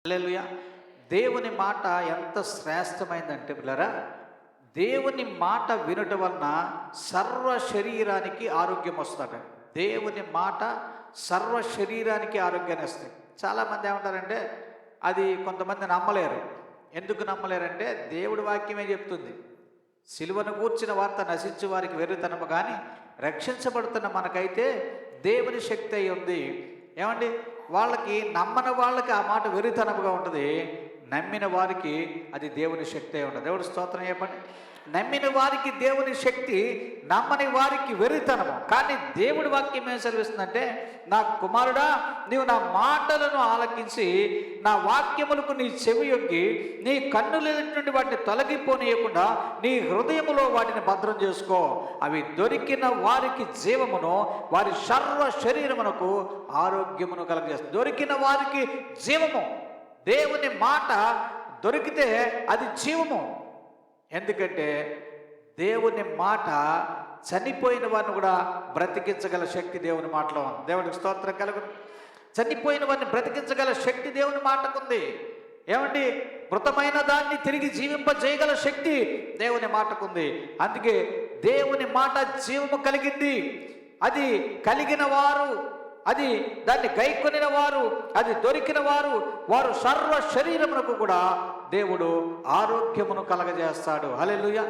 హల్లెలూయా. దేవుని మాట ఎంత శ్రేష్టమైందంటే పిల్లరా, దేవుని మాట వినటం వలన సర్వ శరీరానికి ఆరోగ్యం వస్తుంది. దేవుని మాట సర్వ శరీరానికి ఆరోగ్యాన్ని వస్తుంది. చాలామంది ఏమంటారంటే అది కొంతమంది నమ్మలేరు. ఎందుకు నమ్మలేరంటే దేవుడి వాక్యమే చెప్తుంది, సిలువను కూర్చిన వార్త నశించే వారికి వెర్రితనము, కానీ రక్షించబడుతున్న మనకైతే దేవుని శక్తి అయి ఉంది. ఏమండి, వాళ్ళకి నమ్మని వాళ్ళకి ఆ మాట వెర్రితనముగా ఉంటుంది, నమ్మిన వారికి అది దేవుని శక్తి అయి ఉంటుంది. దేవుడి స్తోత్రం చెప్పండి. నమ్మిన వారికి దేవుని శక్తి, నమ్మని వారికి వెర్రితనము. కానీ దేవుడి వాక్యం ఏం సెలవిస్తుందంటే, నా కుమారుడా, నీవు నా మాటలను ఆలకించి నా వాక్యములకు నీ చెవి యొగ్గి నీ కన్నుల నుండి వాటిని తొలగిపోనీయకుండా నీ హృదయములో వాటిని భద్రం చేసుకో. అవి దొరికిన వారికి జీవమును, వారి సర్వ శరీరమునకు ఆరోగ్యమును కలుగజేస్తుంది. దొరికిన వారికి జీవము. దేవుని మాట దొరికితే అది జీవము. ఎందుకంటే దేవుని మాట చనిపోయిన వారిని కూడా బ్రతికించగల శక్తి దేవుని మాటలో ఉంది. దేవునికి స్తోత్రం కలుగును. చనిపోయిన వారిని బ్రతికించగల శక్తి దేవుని మాటకుంది. ఏమండి, మృతమైన దాన్ని తిరిగి జీవింపజేయగల శక్తి దేవుని మాటకుంది. అందుకే దేవుని మాట జీవము కలిగింది. అది కలిగిన వారు, అది దాన్ని గైకొనిన వారు, అది దొరికిన వారు, వారు సర్వ శరీరమునకు కూడా దేవుడు ఆరోగ్యమును కలగజేస్తాడు. హల్లెలూయా.